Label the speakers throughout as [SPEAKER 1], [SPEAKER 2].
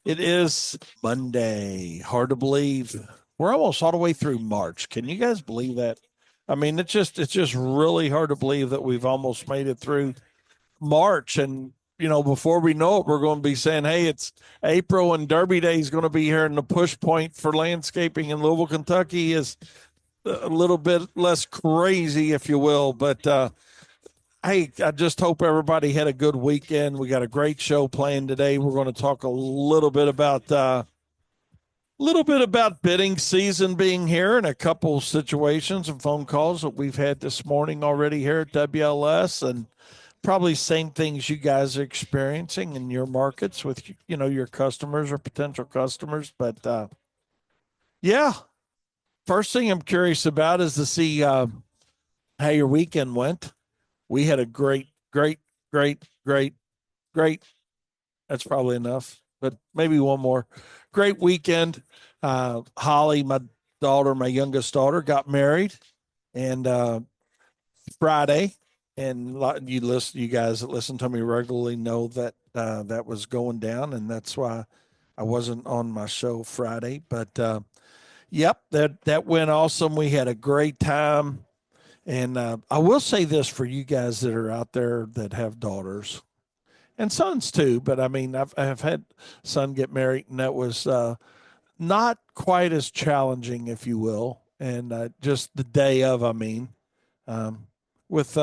[SPEAKER 1] It is Monday. Hard to believe. We're almost all the way through March. Can you guys believe that? I mean, it's just really hard to believe that we've almost made it through March, and before we know it, we're going to be saying, "Hey, it's April, and Derby Day is going to be here." And the push point for landscaping in Louisville, Kentucky, is a little bit less crazy, if you will. But hey, I just hope everybody had a good weekend. We got a great show planned today. We're going to talk a little bit about bidding season being here, and a couple situations and phone calls that we've had this morning already here at WLS, and probably same things you guys are experiencing in your markets with your customers or potential customers. But yeah, first thing I'm curious about is to see how your weekend went. We had a great, great, great, great, great. That's probably enough, but maybe one more. Great weekend. Holly, my daughter, my youngest daughter, got married, and Friday. And you guys that listen to me regularly know that that was going down, and that's why I wasn't on my show Friday. But yep, that went awesome. We had a great time. And I will say this for you guys that are out there that have daughters and sons too. But I mean, I've had son get married, and that was not quite as challenging, if you will. And just the day of, I mean, with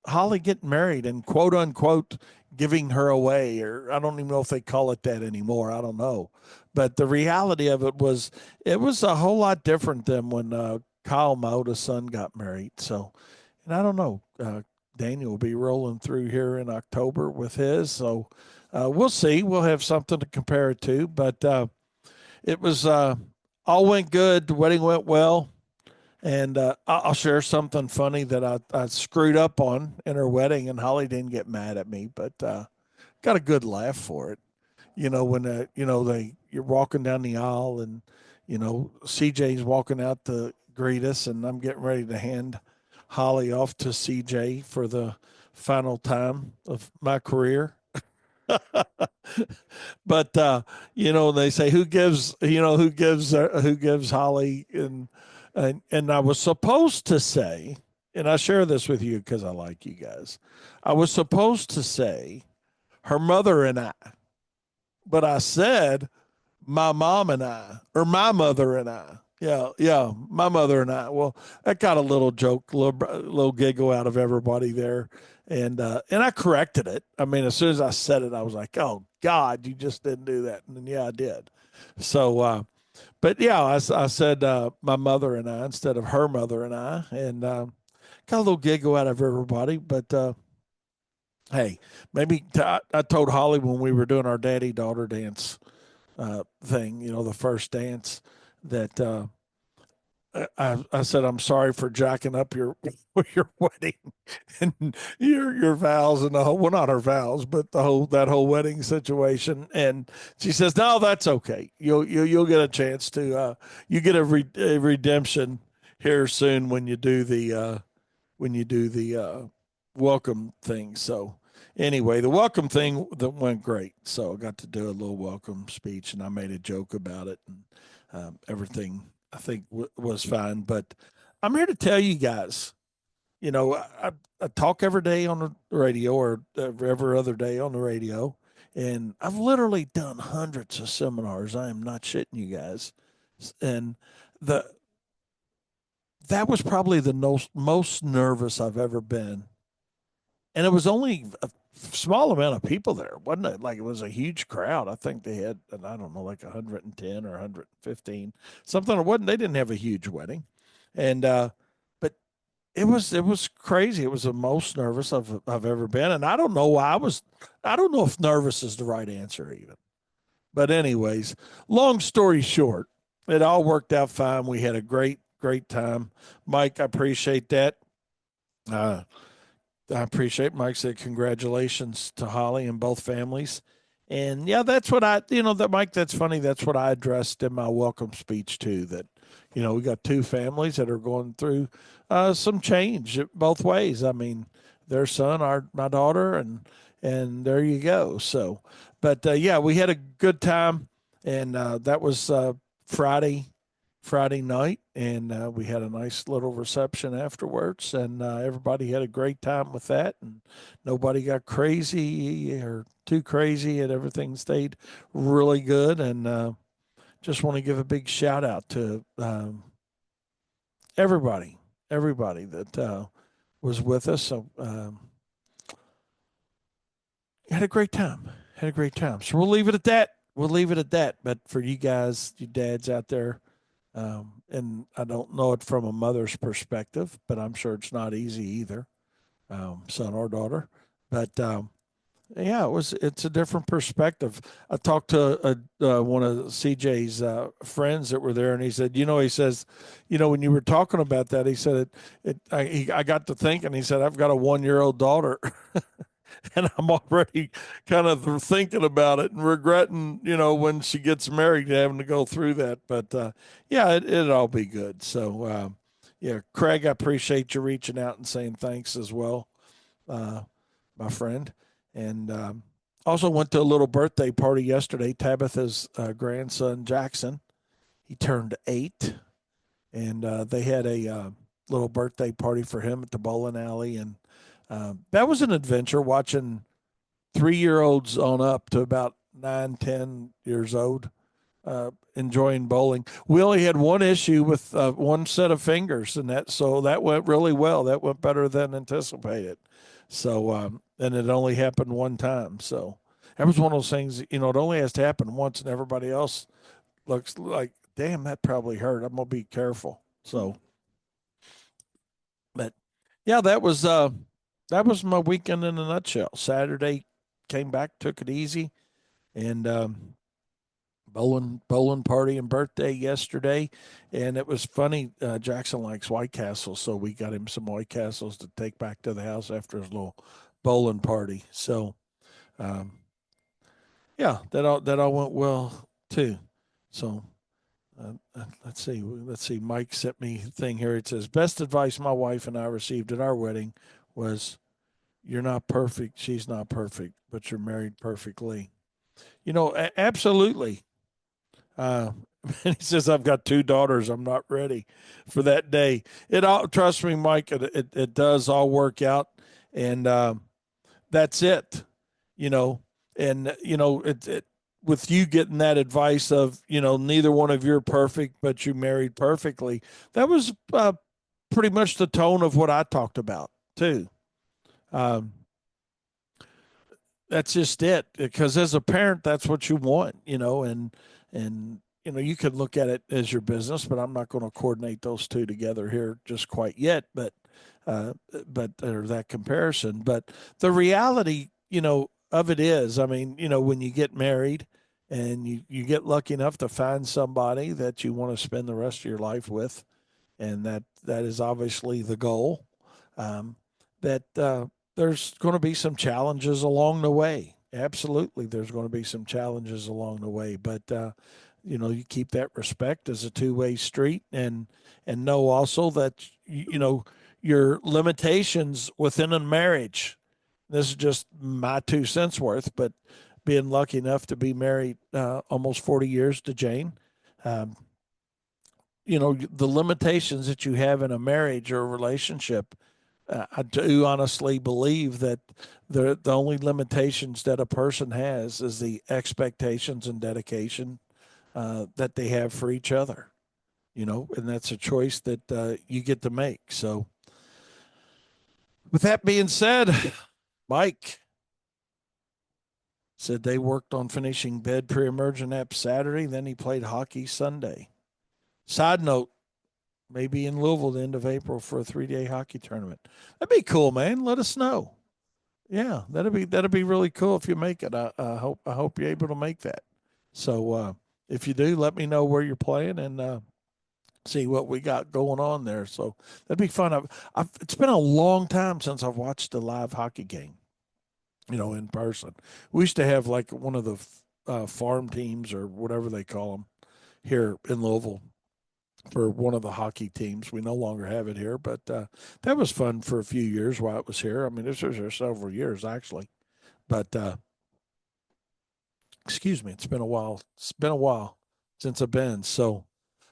[SPEAKER 1] Holly getting married and quote unquote giving her away, or I don't even know if they call it that anymore. I don't know. But the reality of it was a whole lot different than when Kyle, my oldest son, got married. So, and I don't know, Daniel will be rolling through here in October with his. So we'll see. We'll have something to compare it to. But it was all went good. The wedding went well. And I'll share something funny that I screwed up on in her wedding, and Holly didn't get mad at me, but got a good laugh for it. When you're walking down the aisle, and CJ's walking out to greet us, and I'm getting ready to hand Holly off to CJ for the final time of my career. But they say who gives Holly, and I was supposed to say, and I share this with you because I like you guys. I was supposed to say her mother and I, but I said my mom and I, or my mother and I. Yeah, yeah, my mother and I. Well, that got a little joke, little giggle out of everybody there, and I corrected it. I mean, as soon as I said it, I was like, "Oh God, you just didn't do that," and then, yeah, I did. So, but yeah, I said my mother and I instead of her mother and I, and got a little giggle out of everybody. But hey, I told Holly when we were doing our daddy daughter dance thing, the first dance, that I said I'm sorry for jacking up your your wedding and your vows, and the whole, well, not her vows, but that whole wedding situation. And she says, "No, that's okay. You'll get a chance to you get a redemption here soon when you do the welcome thing." So anyway, the welcome thing that went great. So I got to do a little welcome speech, and I made a joke about it, and everything I think was fine. But I'm here to tell you guys, I talk every day on the radio, or every other day on the radio, and I've literally done hundreds of seminars. I am not shitting you guys, and the that was probably the most nervous I've ever been, and it was only a small amount of people there, wasn't it? Like, it was a huge crowd. I think they had, and I don't know, like 110 or 115, something. It wasn't. They didn't have a huge wedding, and but it was crazy. It was the most nervous I've ever been, and I don't know why I was. I don't know if nervous is the right answer even. But anyways, long story short, it all worked out fine. We had a great time. Mike, I appreciate that. Uh, I appreciate Mike said congratulations to Holly and both families. And yeah, that's what that Mike, that's funny. That's what I addressed in my welcome speech too. That, we got two families that are going through some change both ways. I mean, their son, my daughter, and there you go. So, But yeah, we had a good time, and that was Friday night, and we had a nice little reception afterwards, and everybody had a great time with that, and nobody got crazy or too crazy, and everything stayed really good. And just want to give a big shout out to everybody, everybody that was with us. So had a great time. Had a great time. So we'll leave it at that. We'll leave it at that. But for you guys, you dads out there, and I don't know it from a mother's perspective, but I'm sure it's not easy either, son or daughter. But yeah, it's a different perspective. I talked to one of CJ's friends that were there, and he said, he says, when you were talking about that, he said I got to thinking. He said, I've got a 1 year old daughter, and I'm already kind of thinking about it and regretting, when she gets married, having to go through that. But yeah, it'll all be good. So yeah, Craig, I appreciate you reaching out and saying thanks as well, uh, my friend. And also went to a little birthday party yesterday. Tabitha's grandson Jackson, he turned 8, and they had a little birthday party for him at the bowling alley, and that was an adventure watching 3 year olds on up to about 9, 10 years old enjoying bowling. We only had one issue with one set of fingers, and that went really well. That went better than anticipated. So and it only happened one time. So that was one of those things. It only has to happen once, and everybody else looks like, damn, that probably hurt. I'm gonna be careful. So, but yeah, that was my weekend in a nutshell. Saturday came back, took it easy, and bowling party and birthday yesterday, and it was funny. Jackson likes White Castles, so we got him some White Castles to take back to the house after his little bowling party. So, um, yeah, that all went well too. So. Let's see. Let's see. Mike sent me a thing here. It says, "Best advice my wife and I received at our wedding was, you're not perfect. She's not perfect, but you're married perfectly." Absolutely. Uh, and he says, "I've got 2 daughters. I'm not ready for that day." It all, trust me, Mike. It does all work out, and that's it. You know, and with you getting that advice of, neither one of you are perfect, but you married perfectly. That was pretty much the tone of what I talked about too. Um, that's just it, because as a parent, that's what you want, and you can look at it as your business, but I'm not going to coordinate those two together here just quite yet. Uh but or that comparison, but the reality, of it is, I mean, when you get married and you get lucky enough to find somebody that you want to spend the rest of your life with, and that is obviously the goal. Um, that there's going to be some challenges along the way. Absolutely, there's going to be some challenges along the way, but you keep that respect as a two-way street, and know also that your limitations within a marriage. This is just my 2 cents worth, but being lucky enough to be married almost 40 years to Jane, um, the limitations that you have in a marriage or a relationship, I do honestly believe that the only limitations that a person has is the expectations and dedication that they have for each other, and that's a choice that you get to make. So with that being said, Mike said they worked on finishing bed pre-emergent app Saturday, then he played hockey Sunday. Side note, maybe in Louisville the end of April for a 3-day hockey tournament. That'd be cool, man. Let us know. Yeah, that'd be really cool if you make it. I hope you're able to make that. So if you do, let me know where you're playing, and see what we got going on there. So that'd be fun. It's been a long time since I've watched a live hockey game, in person. We used to have like one of the farm teams or whatever they call them here in Louisville for one of the hockey teams. We no longer have it here, but that was fun for a few years while it was here. I mean, this was here several years actually, but Excuse me. It's been a while. It's been a while since I've been. So,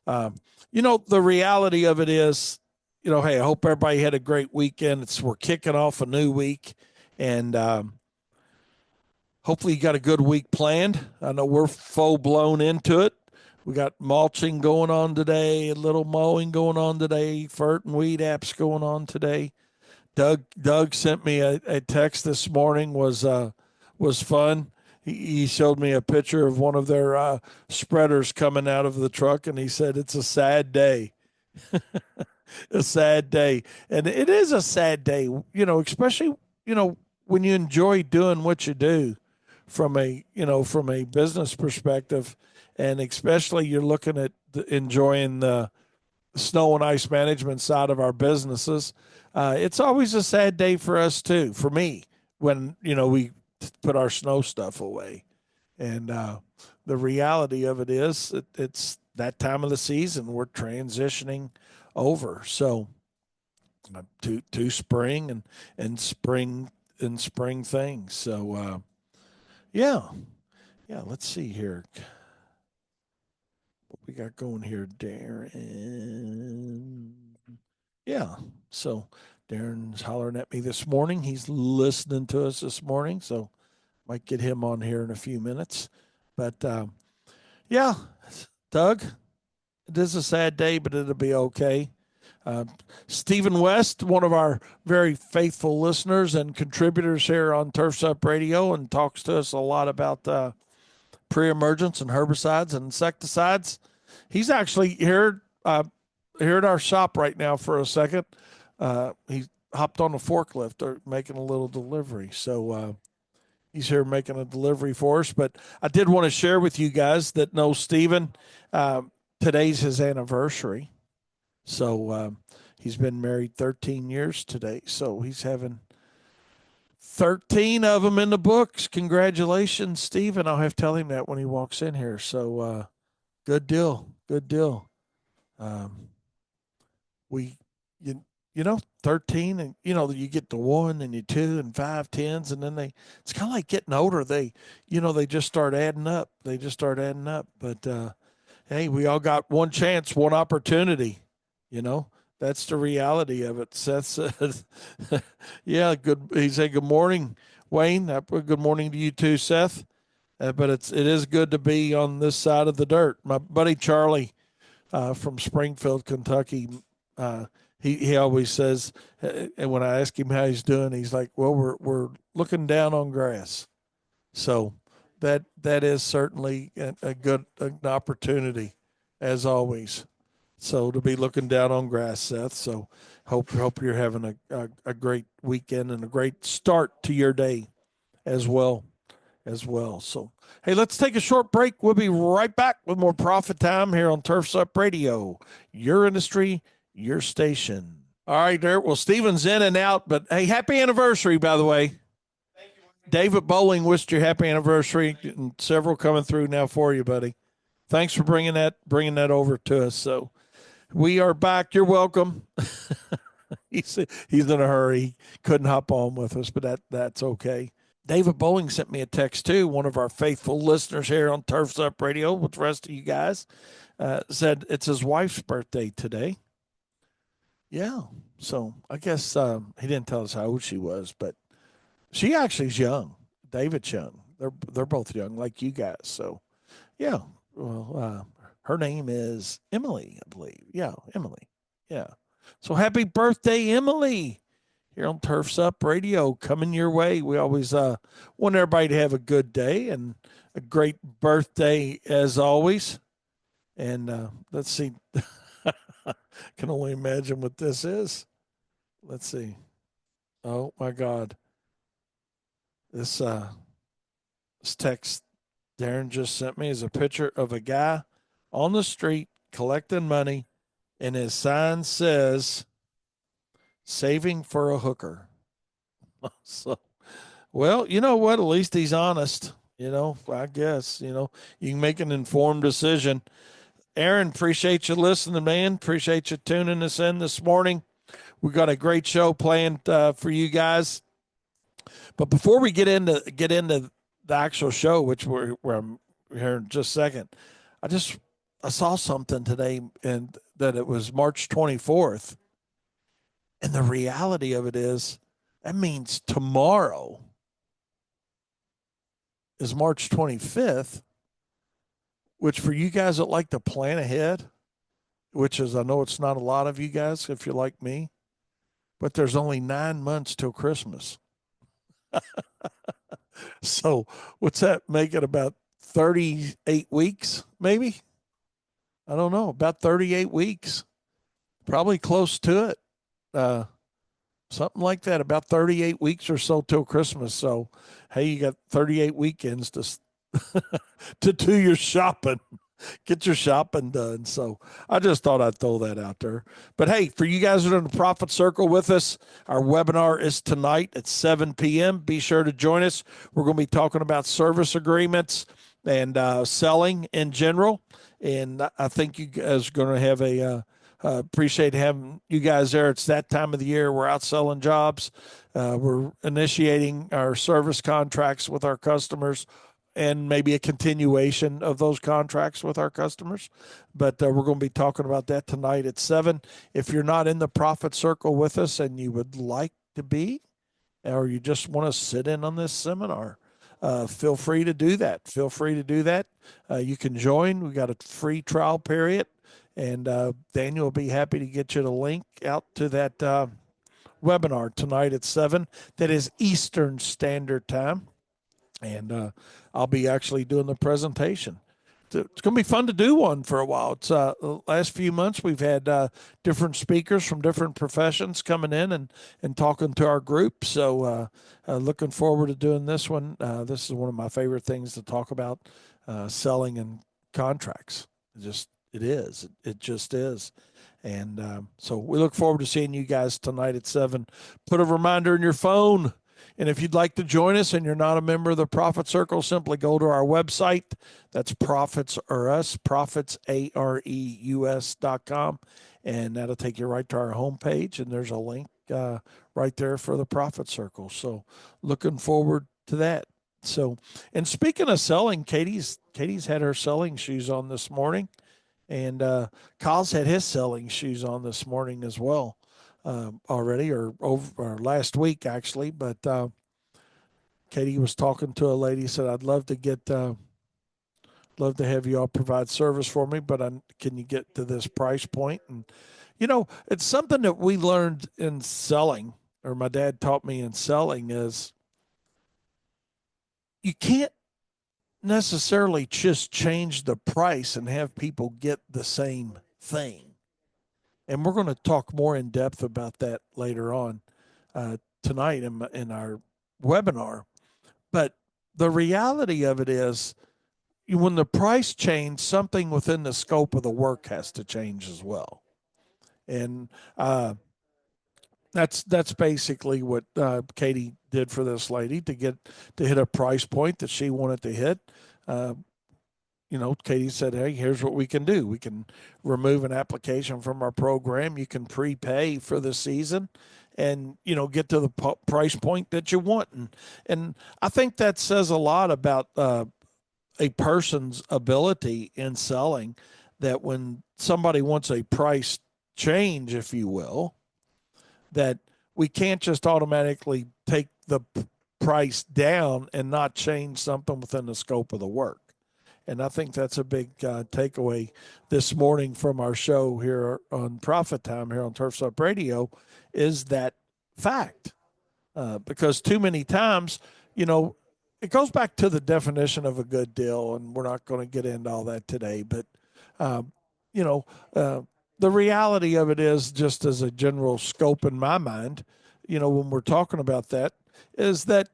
[SPEAKER 1] um, the reality of it is, hey, I hope everybody had a great weekend. We're kicking off a new week, and hopefully you got a good week planned. I know we're full blown into it. We got mulching going on today, a little mowing going on today, fert and weed apps going on today. Doug sent me a text this morning. Was fun. He showed me a picture of one of their spreaders coming out of the truck, and he said it's a sad day. A sad day, and it is a sad day. Especially when you enjoy doing what you do from a business perspective, and especially you're looking at enjoying the snow and ice management side of our businesses. It's always a sad day for us too, for me, when we put our snow stuff away. And the reality of it is it's that time of the season. We're transitioning over. So to spring and spring things. So yeah. Yeah, let's see here. What we got going here, Darren? Yeah. So Darren's hollering at me this morning. He's listening to us this morning. So might get him on here in a few minutes. But yeah, Doug, it is a sad day, but it'll be okay. Stephen West, one of our very faithful listeners and contributors here on Turfs Up Radio, and talks to us a lot about pre-emergence and herbicides and insecticides. He's actually here at our shop right now for a second. He hopped on a forklift or making a little delivery. So he's here making a delivery for us. But I did want to share with you guys that know Stephen, today's his anniversary. So he's been married 13 years today. So he's having 13 of them in the books. Congratulations, Stephen. I'll have to tell him that when he walks in here. So good deal. Good deal. We, you know, 13 and, you get to 1 and you 2 and 5, 10s. And then it's kind of like getting older. They just start adding up. But hey, we all got one chance, one opportunity. That's the reality of it. Seth says, yeah, good. He said, good morning, Wayne. Good morning to you too, Seth. But it is good to be on this side of the dirt. My buddy Charlie from Springfield, Kentucky, he always says, and when I ask him how he's doing, he's like, well, we're looking down on grass. So that is certainly a good opportunity, as always. So to be looking down on grass, Seth. So hope you're having a great weekend and a great start to your day as well. So, hey, let's take a short break. We'll be right back with more Profit Time here on Turfs Up Radio, your industry, your station. All right, there. Well, Stephen's in and out, but hey, happy anniversary, by the way. Thank you. David Bowling wished you happy anniversary, and several coming through now for you, buddy. Thanks for bringing that over to us. So we are back. You're welcome. He's in a hurry. He couldn't hop on with us, but that's okay. David Bowling sent me a text too, one of our faithful listeners here on Turfs Up Radio with the rest of you guys. Said it's his wife's birthday today. Yeah, so I guess he didn't tell us how old she was, but she actually is young. David's young. They're both young, like you guys. So, yeah. Well, her name is Emily, I believe. Yeah, Emily. Yeah. So happy birthday, Emily! Here on Turfs Up Radio, coming your way. We always want everybody to have a good day and a great birthday as always. And let's see. Can only imagine what this is. Let's see. Oh my God. This text Darren just sent me is a picture of a guy on the street collecting money, and his sign says saving for a hooker. So, well, you know what? At least he's honest. I guess, you can make an informed decision. Aaron, appreciate you listening, man. Appreciate you tuning us in this morning. We got a great show planned for you guys. But before we get into the actual show, which where I'm here in just a second, I saw something today, and that it was March 24th, and the reality of it is that means tomorrow is March 25th, which for you guys that like to plan ahead, which is, I know it's not a lot of you guys if you're like me, but there's only 9 months till Christmas. So what's that make it, about 38 weeks, maybe? I don't know, about 38 weeks, probably close to it. Uh, Something like that, about 38 weeks or so till Christmas. So, hey, you got 38 weekends to do your shopping, get your shopping done. So I just thought I'd throw that out there. But hey, for you guys that are in the Profit Circle with us, our webinar is tonight at 7 p.m. Be sure to join us. We're going to be talking about service agreements and selling in general. And I think you guys are going to have appreciate having you guys there. It's that time of the year. We're out selling jobs. We're initiating our service contracts with our customers, and maybe a continuation of those contracts with our customers. But we're going to be talking about that tonight at 7. If you're not in the Profit Circle with us and you would like to be, or you just want to sit in on this seminar, feel free to do that. Feel free to do that. You can join. We got a free trial period, and Daniel will be happy to get you the link out to that webinar tonight at 7. That is Eastern Standard Time. And I'll be actually doing the presentation. It's going to be fun to do one for a while. It's the last few months we've had different speakers from different professions coming in and talking to our group. So looking forward to doing this one. This is one of my favorite things to talk about, selling and contracts. It is. It just is. And so we look forward to seeing you guys tonight at 7. Put a reminder in your phone. And if you'd like to join us and you're not a member of the Profit Circle, simply go to our website. That's Profits or Us, Profits, AREUS.com. And that'll take you right to our homepage. And there's a link right there for the Profit Circle. So looking forward to that. So, and speaking of selling, Katie's had her selling shoes on this morning. And Kyle's had his selling shoes on this morning as well. Already, or last week actually, but Katie was talking to a lady, said, I'd love to have you all provide service for me, but can you get to this price point? And it's something that we learned in selling, or my dad taught me in selling, is you can't necessarily just change the price and have people get the same thing. And we're going to talk more in depth about that later on tonight in our webinar. But the reality of it is, when the price changes, something within the scope of the work has to change as well. And that's basically what Katie did for this lady to hit a price point that she wanted to hit. Katie said, hey, here's what we can do. We can remove an application from our program. You can prepay for the season and, get to the price point that you want. And I think that says a lot about a person's ability in selling, that when somebody wants a price change, if you will, that we can't just automatically take the price down and not change something within the scope of the work. And I think that's a big takeaway this morning from our show here on Profit Time here on Turf's Up Radio, is that fact. Because too many times, it goes back to the definition of a good deal, and we're not going to get into all that today. But, the reality of it is, just as a general scope in my mind, when we're talking about that, is that,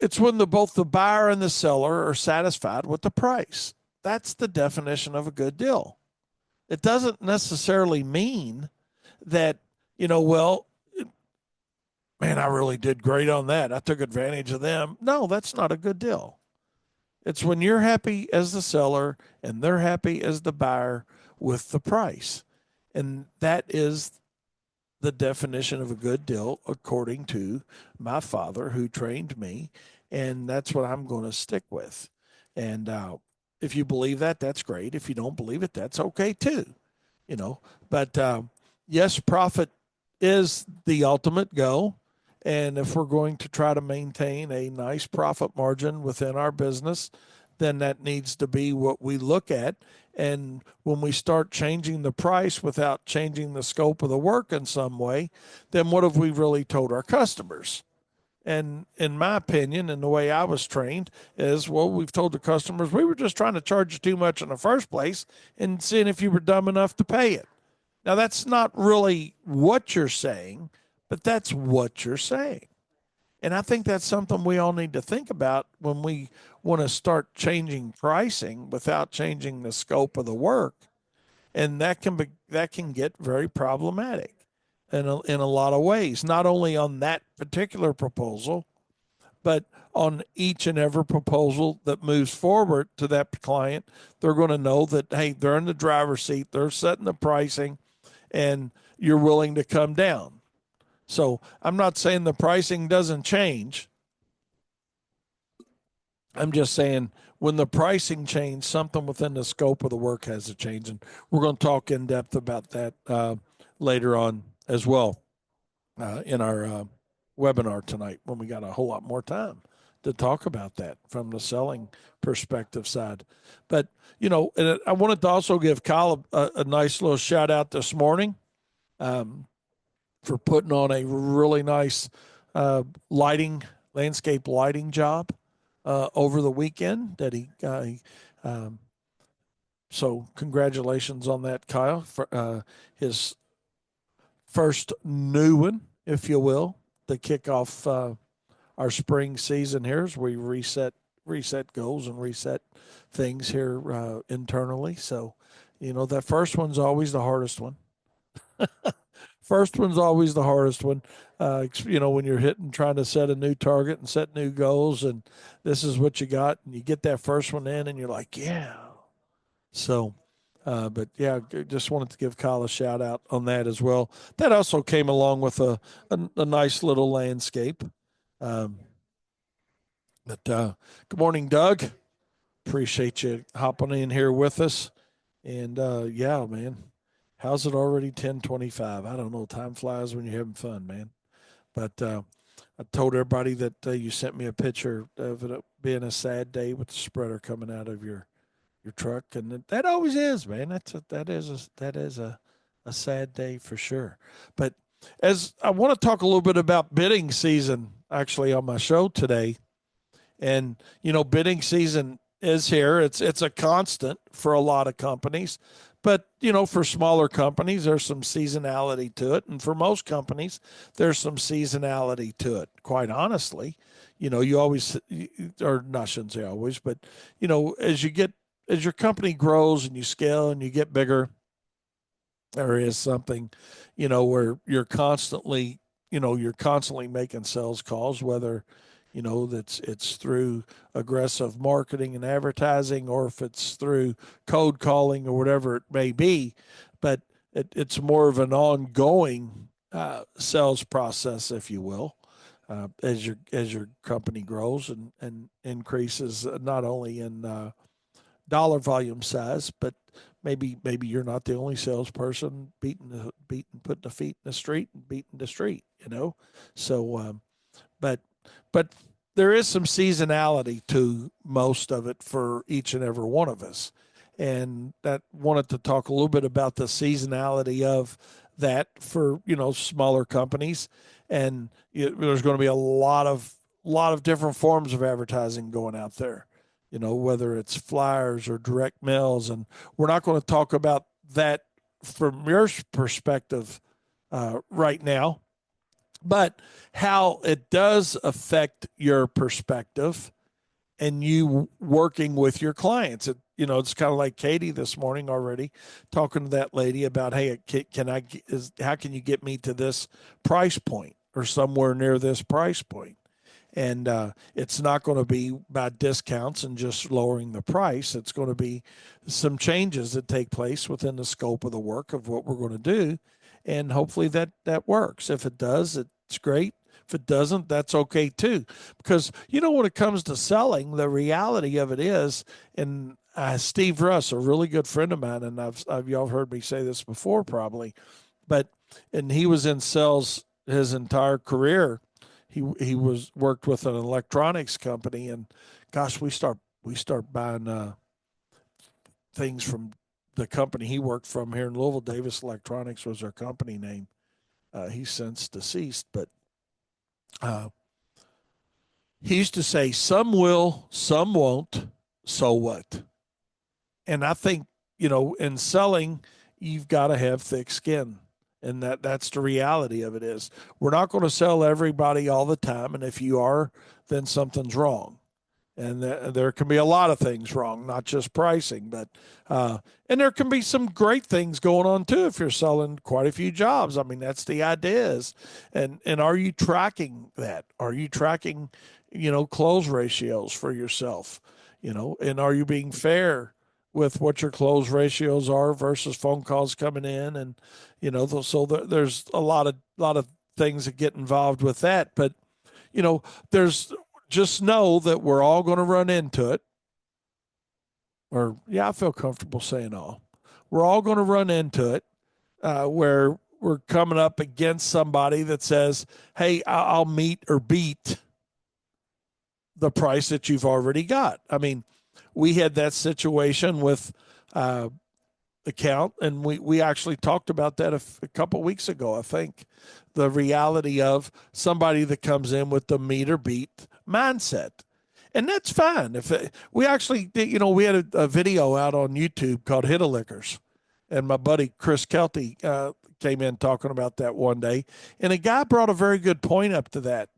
[SPEAKER 1] it's when both the buyer and the seller are satisfied with the price. That's the definition of a good deal. It doesn't necessarily mean that, well, man, I really did great on that. I took advantage of them. No, that's not a good deal. It's when you're happy as the seller and they're happy as the buyer with the price. And that is the definition of a good deal, according to my father, who trained me. and that's what I'm going to stick with. And if you believe that, that's great. If you don't believe it, that's okay too. You know, but yes, profit is the ultimate goal. And if we're going to try to maintain a nice profit margin within our business, then that needs to be what we look at. And when we start changing the price without changing the scope of the work in some way, then what have we really told our customers? And in my opinion, and the way I was trained, is well, we've told the customers we were just trying to charge you too much in the first place and seeing if you were dumb enough to pay it. Now, that's not really what you're saying, but that's what you're saying. And I think that's something we all need to think about when we want to start changing pricing without changing the scope of the work. And that can get very problematic in a lot of ways, not only on that particular proposal, but on each and every proposal that moves forward to that client. They're going to know that, hey, they're in the driver's seat, they're setting the pricing, and you're willing to come down. So I'm not saying the pricing doesn't change. I'm just saying when the pricing change, something within the scope of the work has to change. And we're going to talk in depth about that later on as well in our webinar tonight when we got a whole lot more time to talk about that from the selling perspective side. But, you know, and I wanted to also give Kyle a nice little shout out this morning for putting on a really nice landscape lighting job over the weekend that so congratulations on that, Kyle, for his first new one, if you will, to kick off our spring season here as we reset goals and reset things here internally. So, you know, that first one's always the hardest one. First one's always the hardest one. You know, when you're trying to set a new target and set new goals, and this is what you got, and you get that first one in, and you're like, yeah. So, but yeah, just wanted to give Kyle a shout out on that as well. That also came along with a nice little landscape. But good morning, Doug. Appreciate you hopping in here with us. And yeah, man, how's it already 10:25? I don't know. Time flies when you're having fun, man. But I told everybody that you sent me a picture of it being a sad day with the spreader coming out of your truck, and that always is, man. That is a sad day for sure. But as I want to talk a little bit about bidding season, actually on my show today, and you know, bidding season is here. It's a constant for a lot of companies. But, you know, for smaller companies, there's some seasonality to it. And for most companies, there's some seasonality to it, quite honestly. You know, you always, or not, I shouldn't say always, but, you know, as your company grows and you scale and you get bigger, there is something, you know, where you're constantly making sales calls, whether, you know, it's through aggressive marketing and advertising, or if it's through code calling or whatever it may be. But it's more of an ongoing sales process, if you will, as your company grows and increases, not only in dollar volume size, but maybe you're not the only salesperson putting the feet in the street and beating the street, you know. So, but but there is some seasonality to most of it for each and every one of us, and that wanted to talk a little bit about the seasonality of that for, you know, smaller companies, and there's going to be a lot of different forms of advertising going out there, you know, whether it's flyers or direct mails. And we're not going to talk about that from your perspective right now, but how it does affect your perspective and you working with your clients. You know, it's kind of like Katie this morning already talking to that lady about, hey, how can you get me to this price point or somewhere near this price point? And it's not going to be by discounts and just lowering the price. It's going to be some changes that take place within the scope of the work of what we're going to do. And hopefully that works. If it does, it's great. If it doesn't, that's okay too. Because, when it comes to selling, the reality of it is, and Steve Russ, a really good friend of mine, and y'all heard me say this before probably, and he was in sales his entire career. He was worked with an electronics company, and gosh, we start buying things from the company he worked from here in Louisville. Davis Electronics was our company name. He's since deceased, but uh, he used to say, "Some will, some won't. So what?" And I think, in selling, you've got to have thick skin. And that's the reality of it is we're not going to sell everybody all the time. And if you are, then something's wrong. And there can be a lot of things wrong, not just pricing, but and there can be some great things going on too if you're selling quite a few jobs. I mean, that's the idea is, and are you tracking that? Are you tracking, close ratios for yourself? And are you being fair with what your close ratios are versus phone calls coming in, and so there's a lot of things that get involved with that, but there's just know that we're all going to run into it. Or, yeah, I feel comfortable saying all. We're all going to run into it where we're coming up against somebody that says, hey, I'll meet or beat the price that you've already got. I mean, we had that situation with account, and we actually talked about that a couple weeks ago, I think. The reality of somebody that comes in with the meet or beat mindset. And that's fine. We actually, we had a video out on YouTube called Hit a Lickers. And my buddy Chris Kelty came in talking about that one day. And a guy brought a very good point up to that.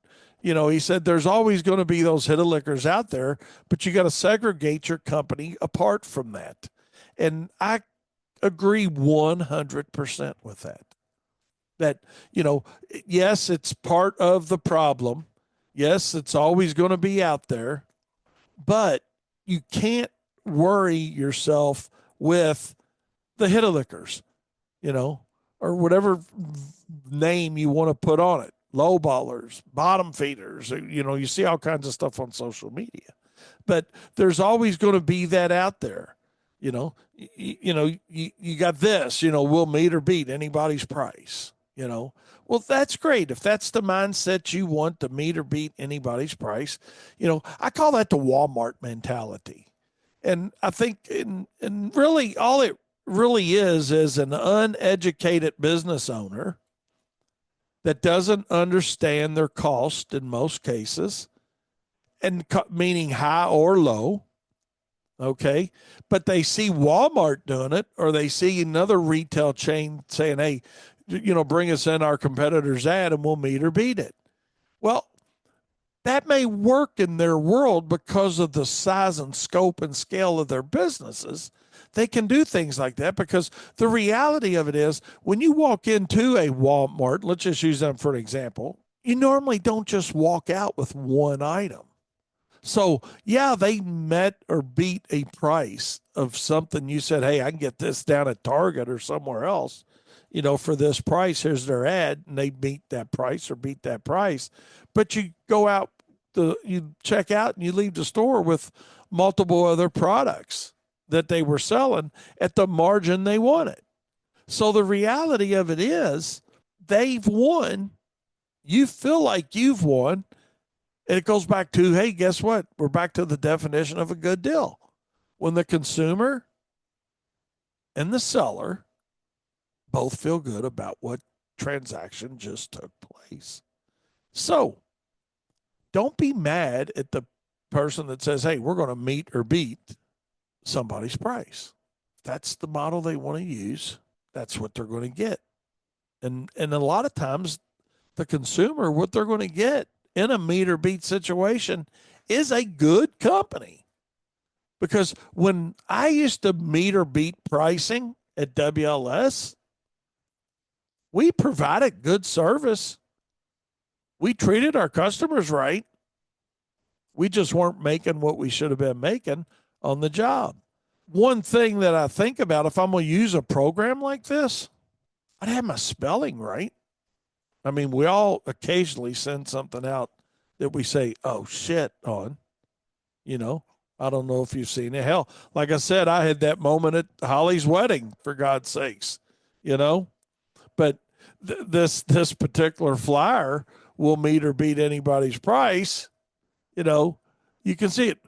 [SPEAKER 1] He said there's always going to be those hit a lickers out there, but you got to segregate your company apart from that. And I agree 100% with that. That, yes, it's part of the problem. Yes, it's always going to be out there, but you can't worry yourself with the hit a lickers, or whatever name you want to put on it. Low ballers, bottom feeders, you see all kinds of stuff on social media, but there's always going to be that out there. You got this, we'll meet or beat anybody's price, Well, that's great. If that's the mindset you want, to meet or beat anybody's price, I call that the Walmart mentality. And I think, and really all it really is an uneducated business owner that doesn't understand their cost in most cases, and meaning high or low. Okay. But they see Walmart doing it, or they see another retail chain saying, hey, bring us in our competitor's ad and we'll meet or beat it. Well, that may work in their world because of the size and scope and scale of their businesses. They can do things like that because the reality of it is when you walk into a Walmart, let's just use them for an example, you normally don't just walk out with one item. So, yeah, they met or beat a price of something you said, hey, I can get this down at Target or somewhere else, for this price. Here's their ad, and they beat that price or beat that price. But you go out, you check out, and you leave the store with multiple other products that they were selling at the margin they wanted. So the reality of it is they've won. You feel like you've won. And it goes back to, hey, guess what? We're back to the definition of a good deal. When the consumer and the seller both feel good about what transaction just took place. So don't be mad at the person that says, hey, we're going to meet or beat somebody's price. That's the model they want to use. That's what they're going to get. And a lot of times the consumer, what they're going to get in a meet or beat situation is a good company. Because when I used to meet or beat pricing at WLS, we provided good service. We treated our customers right. We just weren't making what we should have been making on the job. One thing that I think about, if I'm going to use a program like this, I'd have my spelling right. I mean, we all occasionally send something out that we say, oh shit, on, you know. I don't know if you've seen it. Hell, like I said, I had that moment at Holly's wedding, for God's sakes, you know. But this particular flyer will meet or beat anybody's price. You know, you can see it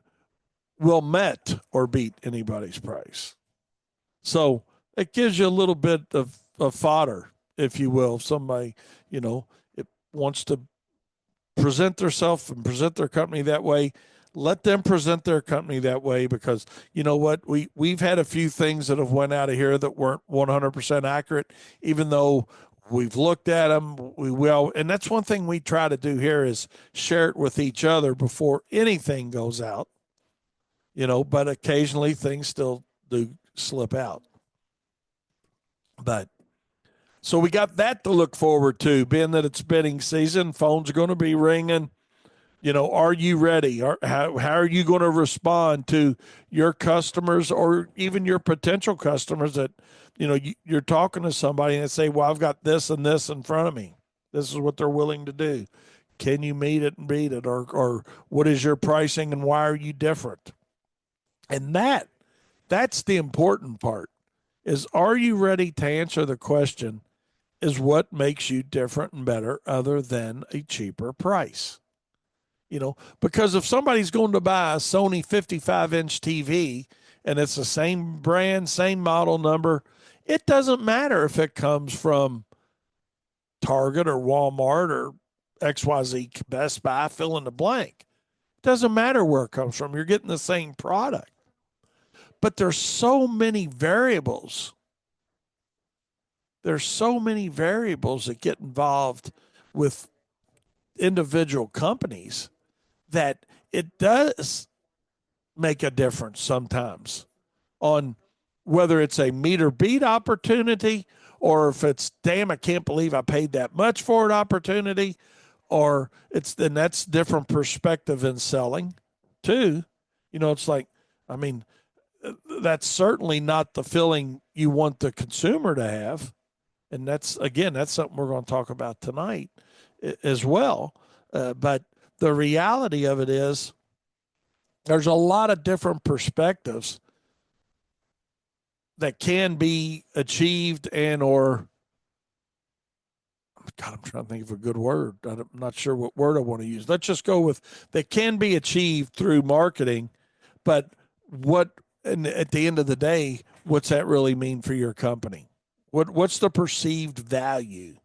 [SPEAKER 1] will met or beat anybody's price. So it gives you a little bit of fodder, if you will. If somebody, you know, it wants to present themselves and present their company that way, let them present their company that way, because you know what, we've had a few things that have went out of here that weren't 100% accurate, even though we've looked at them. We will, and that's one thing we try to do here is share it with each other before anything goes out, you know. But occasionally things still do slip out. But so we got that to look forward to, being that it's bidding season. Phones are going to be ringing. You know, are you ready? How are you going to respond to your customers or even your potential customers that, you know, you're talking to somebody and they say, well, I've got this and this in front of me. This is what they're willing to do. Can you meet it and beat it? Or what is your pricing and why are you different? And that's the important part, is are you ready to answer the question, is what makes you different and better other than a cheaper price? You know, because if somebody's going to buy a Sony 55-inch TV and it's the same brand, same model number, it doesn't matter if it comes from Target or Walmart or XYZ, Best Buy, fill in the blank. It doesn't matter where it comes from. You're getting the same product. But there's so many variables. There's so many variables that get involved with individual companies that it does make a difference sometimes on whether it's a meet or beat opportunity, or if it's, damn, I can't believe I paid that much for it opportunity, or it's, then that's different perspective in selling too. You know, it's like, I mean, that's certainly not the feeling you want the consumer to have. And that's, again, that's something we're going to talk about tonight as well. But the reality of it is there's a lot of different perspectives that can be achieved and or, God, I'm trying to think of a good word. I'm not sure what word I want to use. Let's just go with that can be achieved through marketing. But what, and at the end of the day, what's that really mean for your company? What's the perceived value?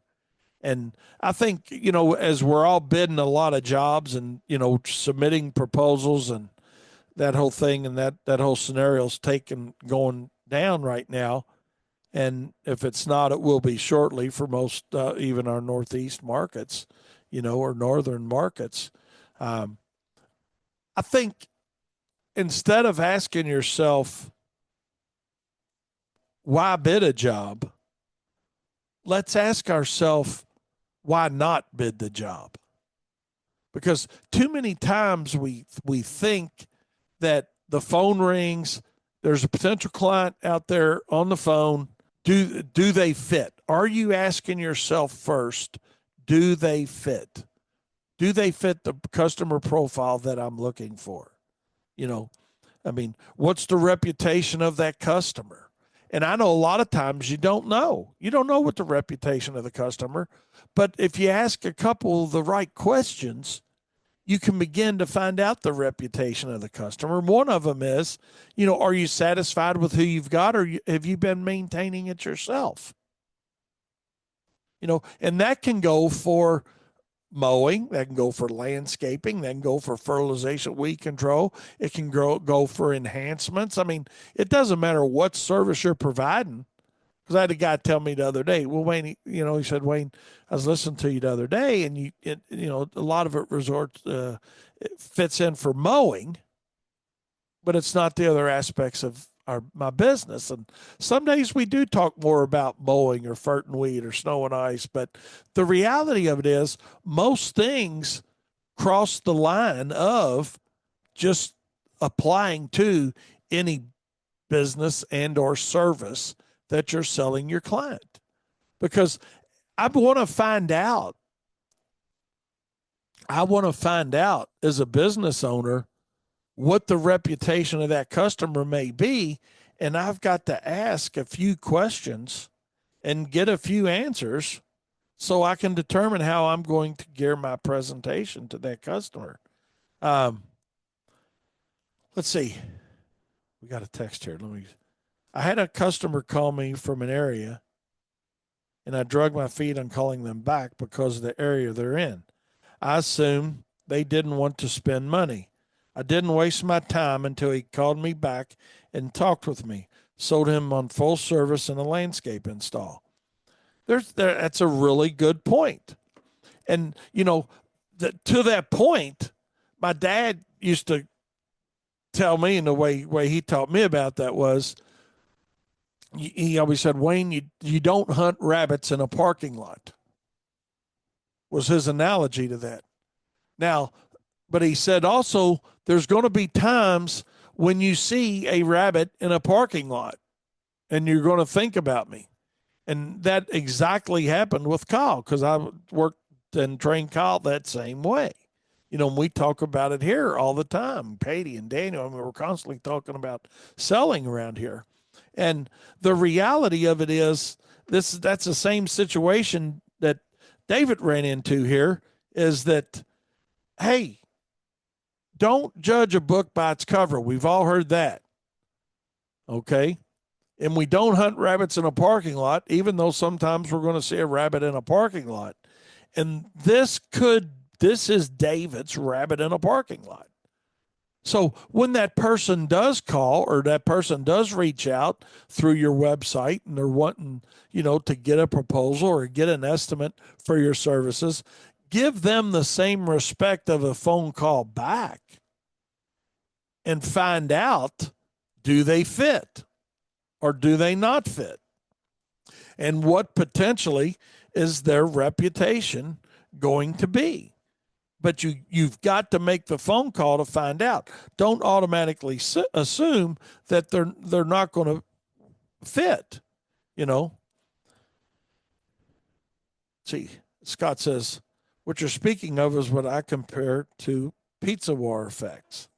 [SPEAKER 1] And I think, you know, as we're all bidding a lot of jobs and, you know, submitting proposals and that whole thing, and that whole scenario is going down right now. And if it's not, it will be shortly for most, even our Northeast markets, you know, or Northern markets. Um, I think instead of asking yourself, why bid a job? Let's ask ourselves, why not bid the job? Because too many times we think that the phone rings, there's a potential client out there on the phone. Do they fit? Are you asking yourself first, do they fit? Do they fit the customer profile that I'm looking for? You know, I mean, what's the reputation of that customer? And I know a lot of times you don't know. You don't know what the reputation of the customer, but if you ask a couple of the right questions, you can begin to find out the reputation of the customer. One of them is, you know, are you satisfied with who you've got, or have you been maintaining it yourself? You know, and that can go for mowing, that can go for landscaping, that can go for fertilization, weed control. It can go for enhancements. I mean, it doesn't matter what service you're providing. Because I had a guy tell me the other day, well, Wayne, he said, Wayne, I was listening to you the other day, and a lot of it fits in for mowing, but it's not the other aspects of my business. And some days we do talk more about mowing or fert and weed or snow and ice, but the reality of it is most things cross the line of just applying to any business and or service that you're selling your client. Because I want to find out I want to find out as a business owner what the reputation of that customer may be. And I've got to ask a few questions and get a few answers so I can determine how I'm going to gear my presentation to that customer. Um, let's see. We got a text here. I had a customer call me from an area and I drug my feet on calling them back because of the area they're in. I assumed they didn't want to spend money. I didn't waste my time until he called me back and talked with me. Sold him on full service and a landscape install. That's a really good point. And, to that point, my dad used to tell me, and the way he taught me about that was, he always said, Wayne, you don't hunt rabbits in a parking lot, was his analogy to that. Now, but he said also, there's going to be times when you see a rabbit in a parking lot and you're going to think about me. And that exactly happened with Kyle because I worked and trained Kyle that same way. We talk about it here all the time. Katie and Daniel, we're constantly talking about selling around here. And the reality of it is that's the same situation that David ran into here is that, hey, don't judge a book by its cover. We've all heard that. Okay. And we don't hunt rabbits in a parking lot, even though sometimes we're going to see a rabbit in a parking lot. And this is David's rabbit in a parking lot. So when that person does call or that person does reach out through your website and they're wanting, to get a proposal or get an estimate for your services, give them the same respect of a phone call back and find out, do they fit or do they not fit? And what potentially is their reputation going to be? But you've got to make the phone call to find out. Don't automatically assume that they're not going to fit. See, Scott says, what you're speaking of is what I compare to pizza war effects.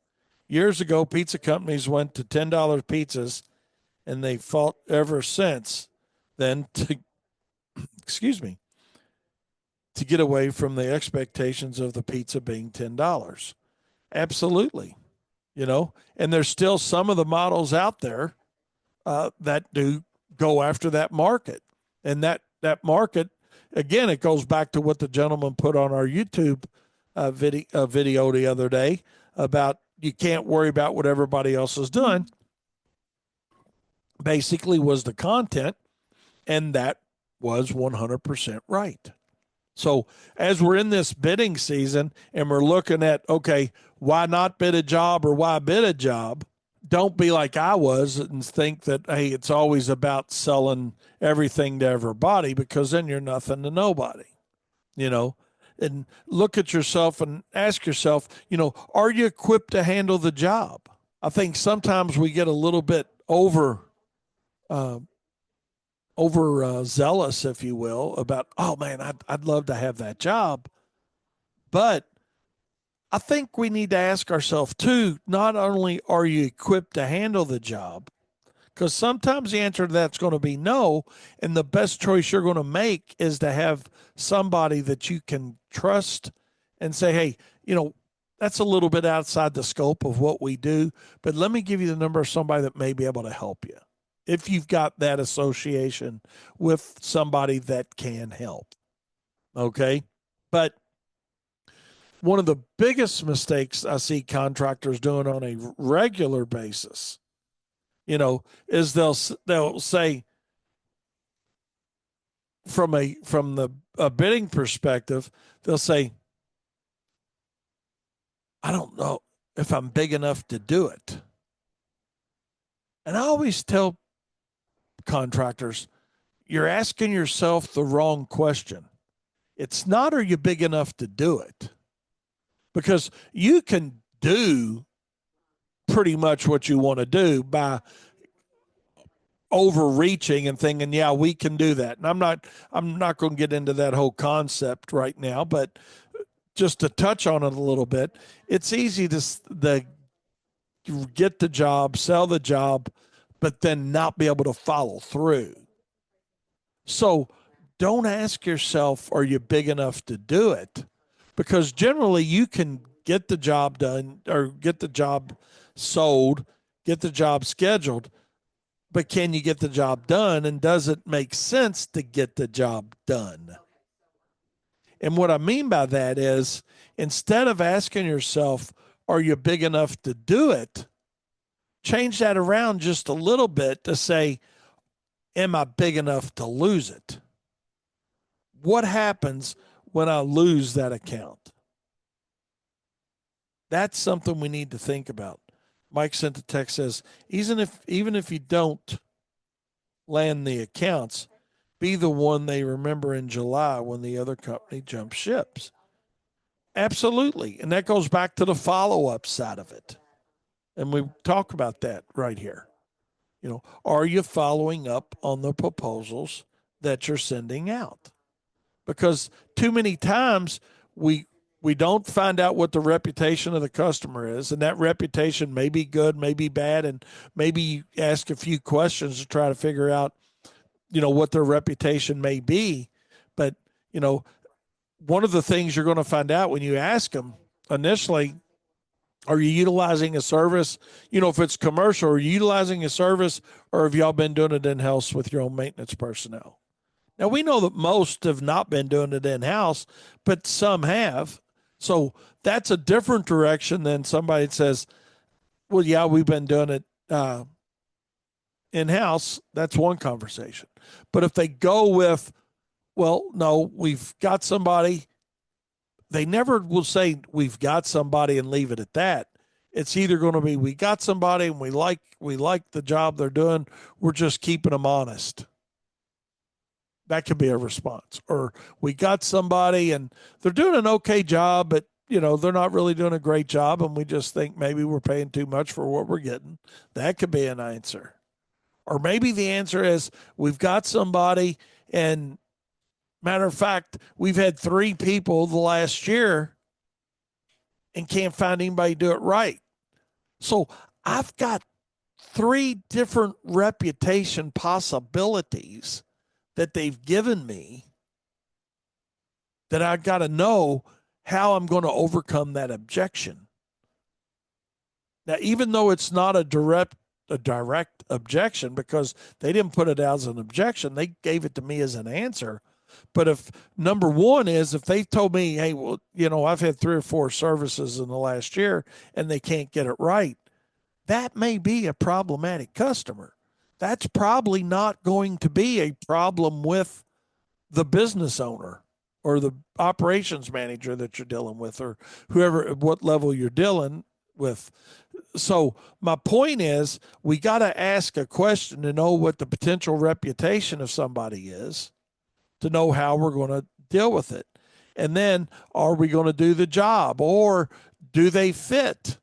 [SPEAKER 1] Years ago, pizza companies went to $10 pizzas, and they fought ever since then to, excuse me, to get away from the expectations of the pizza being $10. Absolutely. And there's still some of the models out there that do go after that market. And that market, again, it goes back to what the gentleman put on our YouTube video the other day about you can't worry about what everybody else is doing. Basically was the content, and that was 100% right. So as we're in this bidding season and we're looking at, okay, why not bid a job or why bid a job? Don't be like I was and think that, hey, it's always about selling everything to everybody, because then you're nothing to nobody, and look at yourself and ask yourself, are you equipped to handle the job? I think sometimes we get a little bit over zealous, if you will, about, oh man, I'd love to have that job. But I think we need to ask ourselves too, not only are you equipped to handle the job, because sometimes the answer to that's going to be no. And the best choice you're going to make is to have somebody that you can trust and say, hey, that's a little bit outside the scope of what we do, but let me give you the number of somebody that may be able to help you if you've got that association with somebody that can help. Okay. But one of the biggest mistakes I see contractors doing on a regular basis, is they'll say from a bidding perspective, they'll say, I don't know if I'm big enough to do it. And I always tell contractors, you're asking yourself the wrong question. It's not, are you big enough to do it? Because you can do pretty much what you want to do by overreaching and thinking, yeah, we can do that. And I'm not going to get into that whole concept right now, but just to touch on it a little bit, it's easy to get the job, sell the job, but then not be able to follow through. So don't ask yourself, are you big enough to do it? Because generally you can get the job done or get the job sold, get the job scheduled, but can you get the job done? And does it make sense to get the job done? And what I mean by that is instead of asking yourself, are you big enough to do it? Change that around just a little bit to say, am I big enough to lose it? What happens when I lose that account? That's something we need to think about. Mike sent a text, says, even if you don't land the accounts, be the one they remember in July when the other company jumps ships. Absolutely. And that goes back to the follow-up side of it. And we talk about that right here. Are you following up on the proposals that you're sending out? Because too many times we don't find out what the reputation of the customer is, and that reputation may be good, may be bad, and maybe you ask a few questions to try to figure out, what their reputation may be. But, one of the things you're going to find out when you ask them initially, are you utilizing a service? If it's commercial, are you utilizing a service, or have y'all been doing it in-house with your own maintenance personnel? Now, we know that most have not been doing it in-house, but some have. So that's a different direction than somebody that says, well, yeah, we've been doing it in-house. That's one conversation. But if they go with, well, no, we've got somebody, they never will say we've got somebody and leave it at that. It's either going to be we got somebody and we like the job they're doing. We're just keeping them honest. That could be a response. Or we got somebody and they're doing an okay job, but they're not really doing a great job, and we just think maybe we're paying too much for what we're getting. That could be an answer. Or maybe the answer is we've got somebody, and matter of fact, we've had 3 people the last year and can't find anybody to do it right. So I've got 3 different reputation possibilities that they've given me that I got to know how I'm going to overcome that objection. Now, even though it's not a direct objection, because they didn't put it as an objection, they gave it to me as an answer. But if number one is, if they told me, hey, well, I've had 3 or 4 services in the last year and they can't get it right, that may be a problematic customer. That's probably not going to be a problem with the business owner or the operations manager that you're dealing with, or whoever, at what level you're dealing with. So my point is, we got to ask a question to know what the potential reputation of somebody is, to know how we're going to deal with it. And then, are we going to do the job, or do they fit?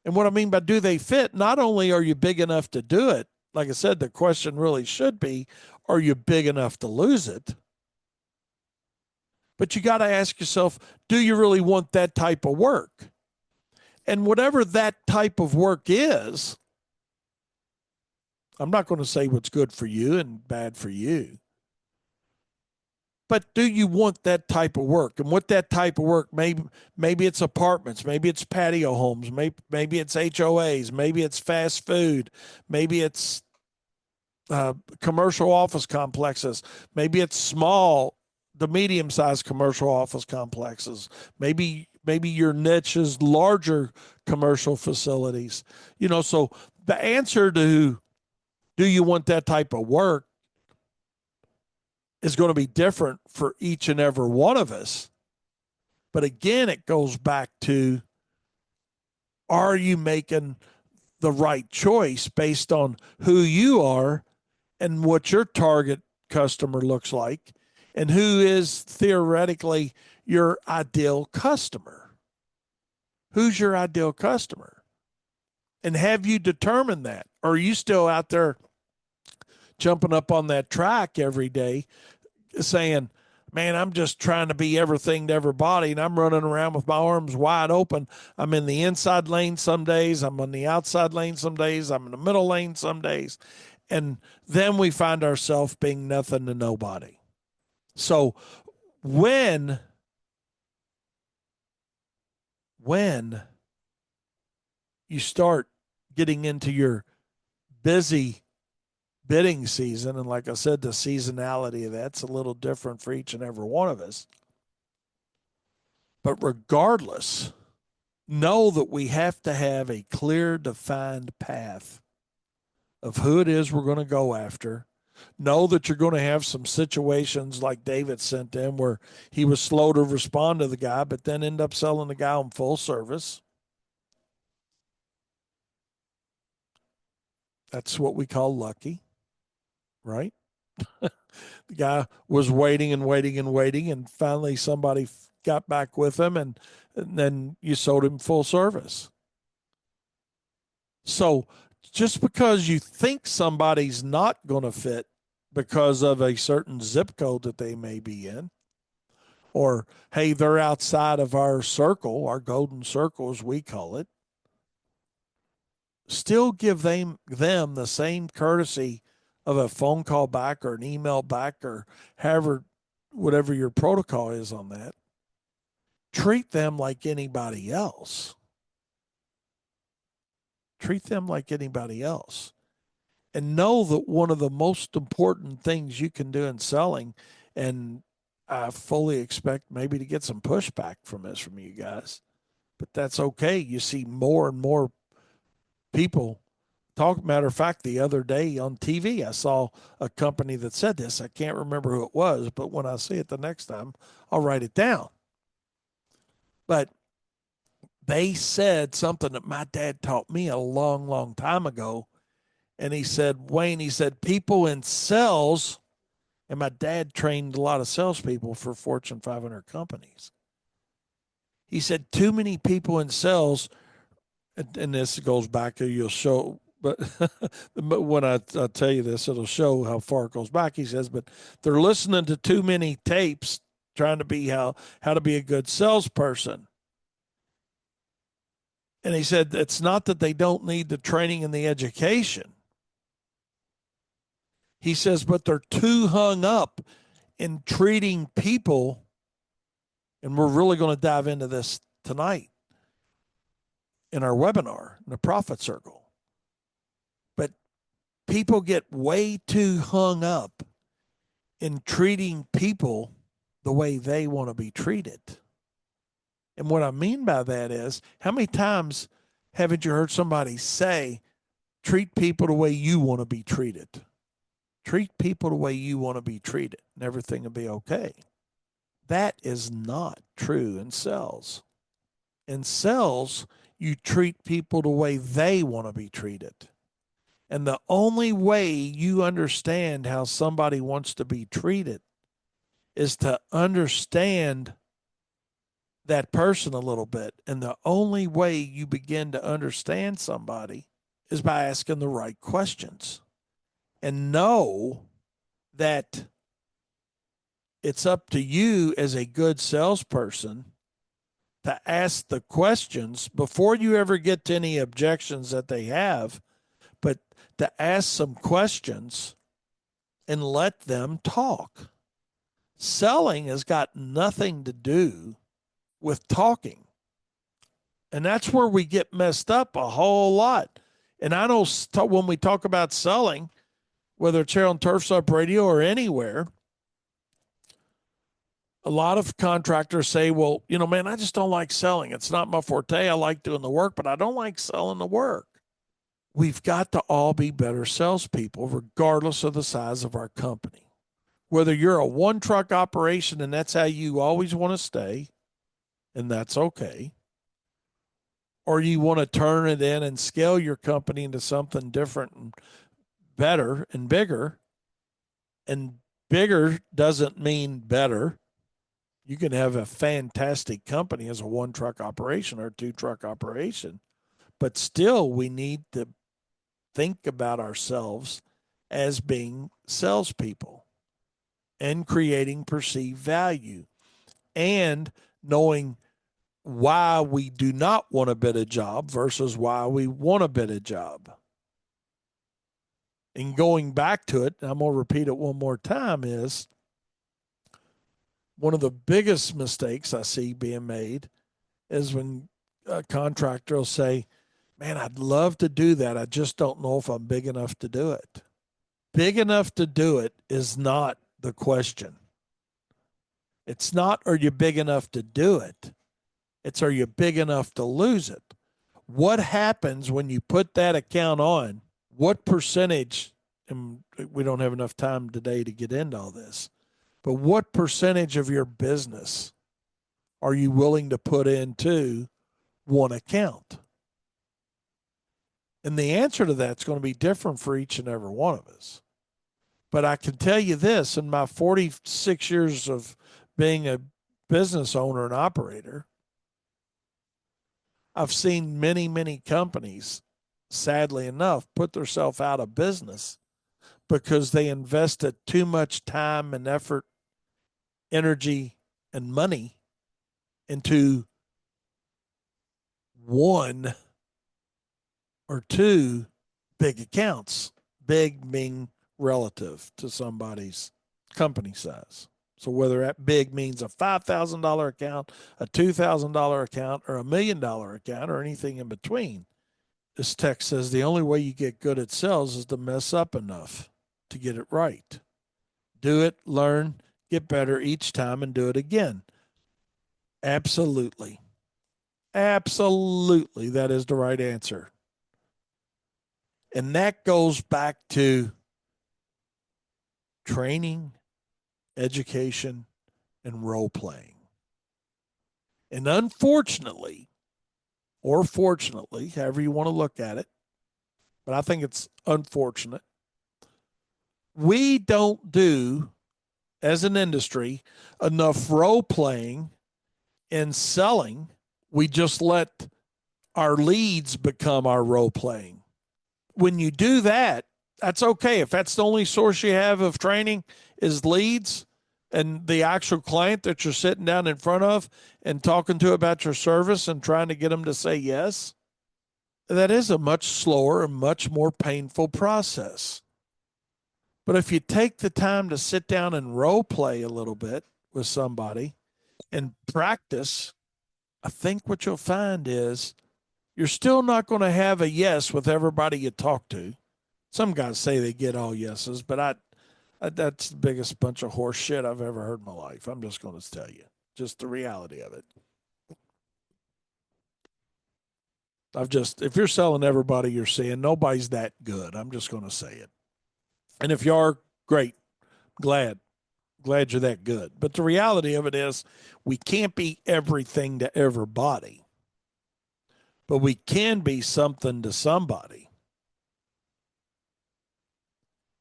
[SPEAKER 1] And what I mean by do they fit, not only are you big enough to do it, like I said, the question really should be, are you big enough to lose it? But you got to ask yourself, do you really want that type of work? And whatever that type of work is, I'm not going to say what's good for you and bad for you. But do you want that type of work? And what that type of work, maybe it's apartments, maybe it's patio homes, maybe it's HOAs, maybe it's fast food, maybe it's commercial office complexes, maybe it's small to medium-sized commercial office complexes, maybe your niche is larger commercial facilities. So the answer to do you want that type of work is going to be different for each and every one of us. But again, it goes back to, are you making the right choice based on who you are and what your target customer looks like, and who is theoretically your ideal customer? Who's your ideal customer? And have you determined that? Or are you still out there jumping up on that track every day saying, man, I'm just trying to be everything to everybody, and I'm running around with my arms wide open. I'm in the inside lane some days, I'm on the outside lane some days, I'm in the middle lane some days. And then we find ourselves being nothing to nobody. So when you start getting into your busy bidding season, and like I said, the seasonality of that's a little different for each and every one of us. But regardless, know that we have to have a clear, defined path of who it is we're going to go after. Know that you're going to have some situations like David sent in where he was slow to respond to the guy, but then end up selling the guy on full service. That's what we call lucky, right? The guy was waiting and waiting and waiting, and finally somebody got back with him, and then you sold him full service. So just because you think somebody's not going to fit because of a certain zip code that they may be in, or hey, they're outside of our circle, our golden circle as we call it, still give them the same courtesy of a phone call back or an email back or however, whatever your protocol is on that. Treat them like anybody else. Treat them like anybody else. And know that one of the most important things you can do in selling, and I fully expect maybe to get some pushback from this from you guys, but that's okay. You see more and more people talk. Matter of fact, the other day on TV, I saw a company that said this. I can't remember who it was, but when I see it the next time, I'll write it down. But they said something that my dad taught me a long, long time ago. And he said, Wayne, he said, people in sales, and my dad trained a lot of salespeople for Fortune 500 companies. He said, too many people in sales, and this goes back to you'll show, but when I tell you this, it'll show how far it goes back. He says, but they're listening to too many tapes trying to be how to be a good salesperson. And he said, it's not that they don't need the training and the education. He says, but they're too hung up in treating people, and we're really going to dive into this tonight in our webinar, in the Profit Circle. But people get way too hung up in treating people the way they want to be treated. And what I mean by that is, how many times haven't you heard somebody say, treat people the way you want to be treated? Treat people the way you want to be treated, and everything will be okay. That is not true in sales. In sales, you treat people the way they want to be treated. And the only way you understand how somebody wants to be treated is to understand that person a little bit. And the only way you begin to understand somebody is by asking the right questions. And know that it's up to you as a good salesperson to ask the questions before you ever get to any objections that they have, but to ask some questions and let them talk. Selling has got nothing to do with talking. And that's where we get messed up a whole lot. And I know when we talk about selling, whether it's here on Turf's Up Radio or anywhere, a lot of contractors say, well, man, I just don't like selling. It's not my forte. I like doing the work, but I don't like selling the work. We've got to all be better salespeople, regardless of the size of our company. Whether you're a one truck operation and that's how you always want to stay, and that's okay, or you want to turn it in and scale your company into something different and better and bigger, and bigger doesn't mean better. You can have a fantastic company as a one truck operation or a two truck operation, but still we need to think about ourselves as being salespeople. and creating perceived value and knowing why we do not want to bid a job versus why we want to bid a job. And going back to it, I'm going to repeat it one more time, is one of the biggest mistakes I see being made is when a contractor will say, man, I'd love to do that. I just don't know if I'm big enough to do it. Big enough to do it is not the question. It's not, are you big enough to do it? It's, are you big enough to lose it? What happens when you put that account on? What percentage, and we don't have enough time today to get into all this, but what percentage of your business are you willing to put into one account? And the answer to that's going to be different for each and every one of us. But I can tell you this, in my 46 years of being a business owner and operator, I've seen many, many companies, sadly enough, put themselves out of business because they invested too much time and effort, energy, and money into one or two big accounts, big being relative to somebody's company size. So whether that big means a $5,000 account, a $2,000 account, or $1,000,000 account, or anything in between, this text says the only way you get good at sales is to mess up enough to get it right. Do it, learn, get better each time, and do it again. Absolutely. Absolutely, that is the right answer. And that goes back to training, education, and role playing. And unfortunately, or fortunately, however you want to look at it, but I think it's unfortunate, we don't do, as an industry, enough role playing and selling. We just let our leads become our role playing. When you do that, that's okay. If that's the only source you have of training is leads and the actual client that you're sitting down in front of and talking to about your service and trying to get them to say yes, that is a much slower and much more painful process. But if you take the time to sit down and role play a little bit with somebody and practice, I think what you'll find is you're still not going to have a yes with everybody you talk to. Some guys say they get all yeses, but that's the biggest bunch of horse shit I've ever heard in my life. I'm just going to tell you, just the reality of it. If you're selling everybody you're seeing, nobody's that good. I'm just going to say it. And if you are, great, glad you're that good. But the reality of it is, we can't be everything to everybody, but we can be something to somebody.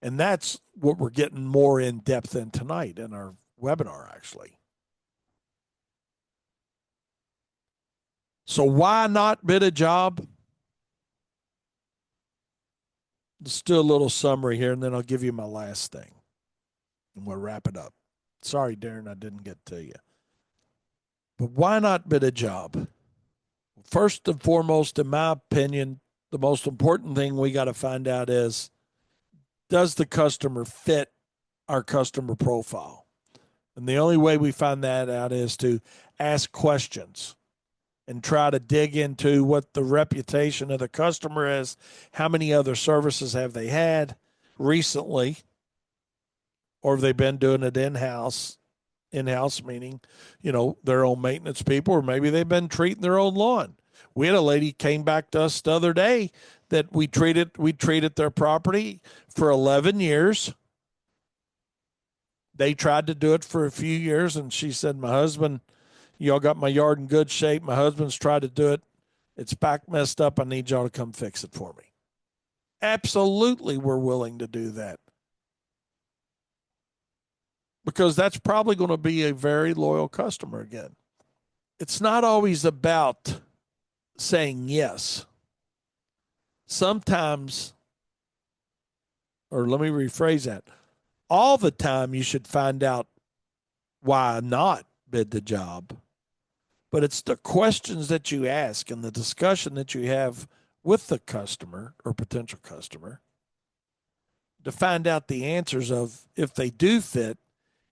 [SPEAKER 1] And that's what we're getting more in depth in tonight in our webinar, actually. So why not bid a job? Let's do a little summary here, and then I'll give you my last thing. And we'll wrap it up. Sorry, Darren, I didn't get to you. But why not bid a job? First and foremost, in my opinion, the most important thing we got to find out is, does the customer fit our customer profile? And the only way we find that out is to ask questions and try to dig into what the reputation of the customer is. How many other services have they had recently? Or have they been doing it in-house? In-house meaning, their own maintenance people, or maybe they've been treating their own lawn. We had a lady came back to us the other day that we treated their property for 11 years. They tried to do it for a few years, and she said, my husband, y'all got my yard in good shape. My husband's tried to do it. It's back messed up. I need y'all to come fix it for me. Absolutely, we're willing to do that, because that's probably going to be a very loyal customer again. It's not always about saying yes. Sometimes, or let me rephrase that. All the time, you should find out why not bid the job. But it's the questions that you ask and the discussion that you have with the customer or potential customer to find out the answers of if they do fit,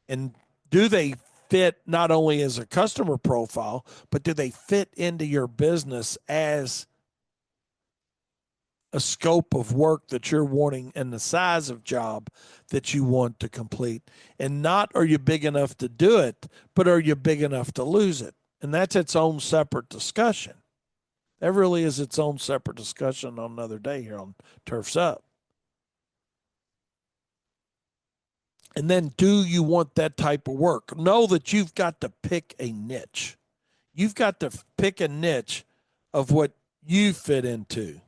[SPEAKER 1] and do they fit not only as a customer profile, but do they fit into your business as a scope of work that you're wanting and the size of job that you want to complete. And not are you big enough to do it, but are you big enough to lose it? And that's its own separate discussion. That really is its own separate discussion on another day here on Turf's Up. And then, do you want that type of work? Know that you've got to pick a niche. You've got to pick a niche of what you fit into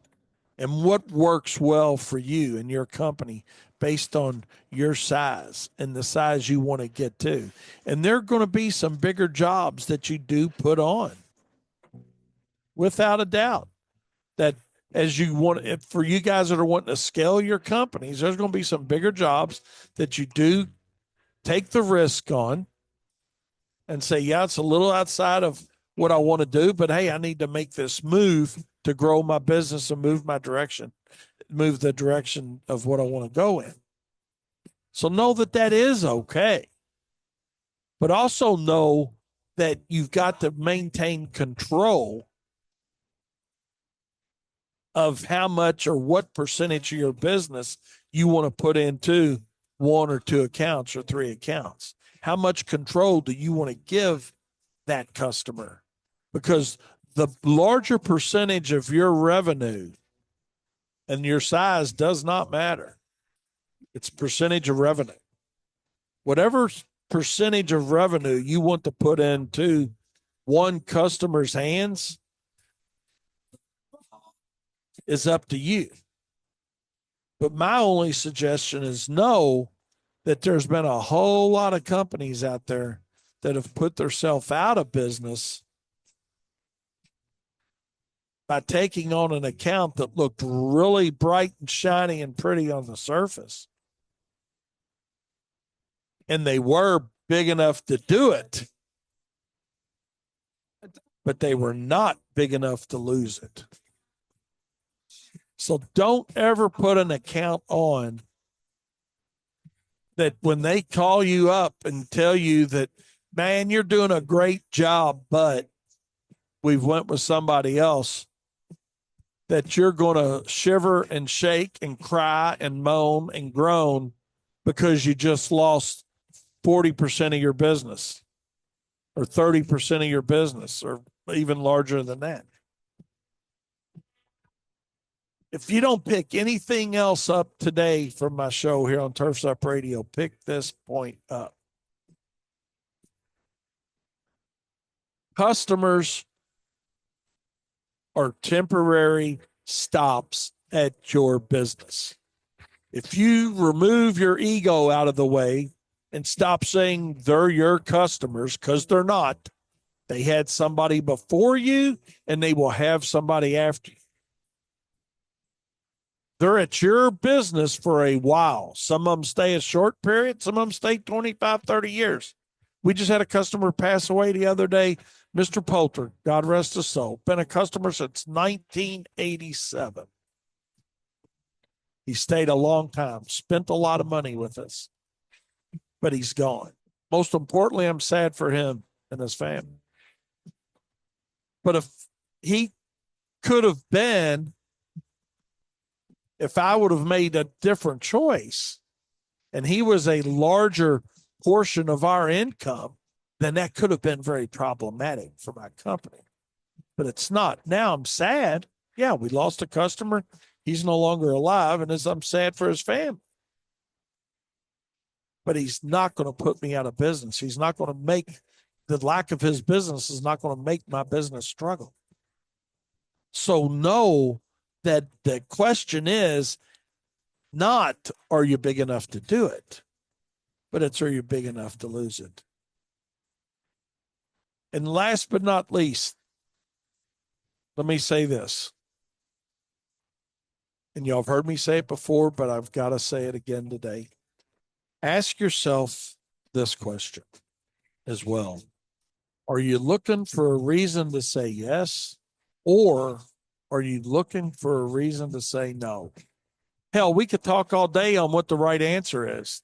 [SPEAKER 1] and what works well for you and your company based on your size and the size you want to get to. And there are going to be some bigger jobs that you do put on, without a doubt. That as you want, for you guys that are wanting to scale your companies, there's going to be some bigger jobs that you do take the risk on and say, yeah, it's a little outside of what I want to do, but hey, I need to make this move to grow my business and move the direction of what I want to go in. So know that that is okay, but also know that you've got to maintain control of how much or what percentage of your business you want to put into one or two accounts or three accounts. How much control do you want to give that customer? Because the larger percentage of your revenue and your size does not matter. It's percentage of revenue. Whatever percentage of revenue you want to put into one customer's hands is up to you. But my only suggestion is know that there's been a whole lot of companies out there that have put themselves out of business by taking on an account that looked really bright and shiny and pretty on the surface. And they were big enough to do it, but they were not big enough to lose it. So don't ever put an account on that when they call you up and tell you that, man, you're doing a great job, but we've went with somebody else, that you're going to shiver and shake and cry and moan and groan because you just lost 40% of your business or 30% of your business or even larger than that. If you don't pick anything else up today from my show here on Turf's Up Radio, pick this point up. Customers are temporary stops at your business. If you remove your ego out of the way and stop saying they're your customers, because they're not, they had somebody before you and they will have somebody after you. They're at your business for a while. Some of them stay a short period. Some of them stay 25, 30 years. We just had a customer pass away the other day, Mr. Poulter, God rest his soul. Been a customer since 1987. He stayed a long time, spent a lot of money with us, but he's gone. Most importantly, I'm sad for him and his family. But if he could have been, if I would have made a different choice and he was a larger portion of our income, then that could have been very problematic for my company. But it's not. Now I'm sad. Yeah, we lost a customer. He's no longer alive, and I'm sad for his family. But he's not going to put me out of business. He's not going to make the lack of his business is not going to make my business struggle. So know that the question is not, are you big enough to do it? But it's, are you big enough to lose it? And last but not least, let me say this. And y'all have heard me say it before, but I've got to say it again today. Ask yourself this question as well. Are you looking for a reason to say yes, or are you looking for a reason to say no? Hell, we could talk all day on what the right answer is.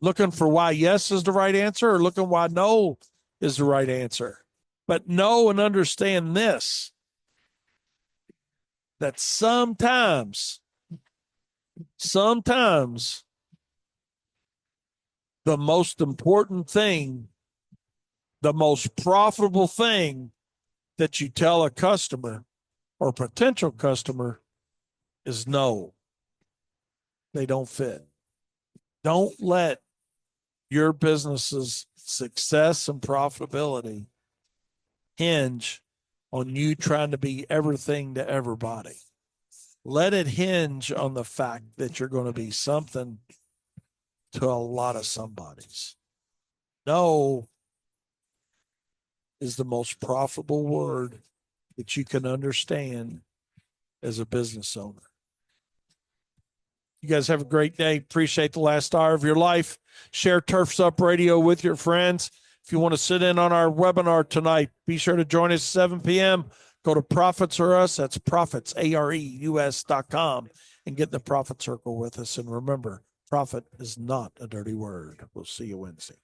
[SPEAKER 1] Looking for why yes is the right answer, or looking why no is the right answer. But know and understand this, that sometimes the most important thing, the most profitable thing that you tell a customer or potential customer is no, they don't fit. Don't let your business's success and profitability hinge on you trying to be everything to everybody. Let it hinge on the fact that you're going to be something to a lot of somebodies. No is the most profitable word that you can understand as a business owner. You guys have a great day. Appreciate the last hour of your life. Share Turfs Up Radio with your friends. If you want to sit in on our webinar tonight, be sure to join us 7 p.m. Go to Profits or Us. That's profits, AREUS.com, and get in the profit circle with us. And remember, profit is not a dirty word. We'll see you Wednesday.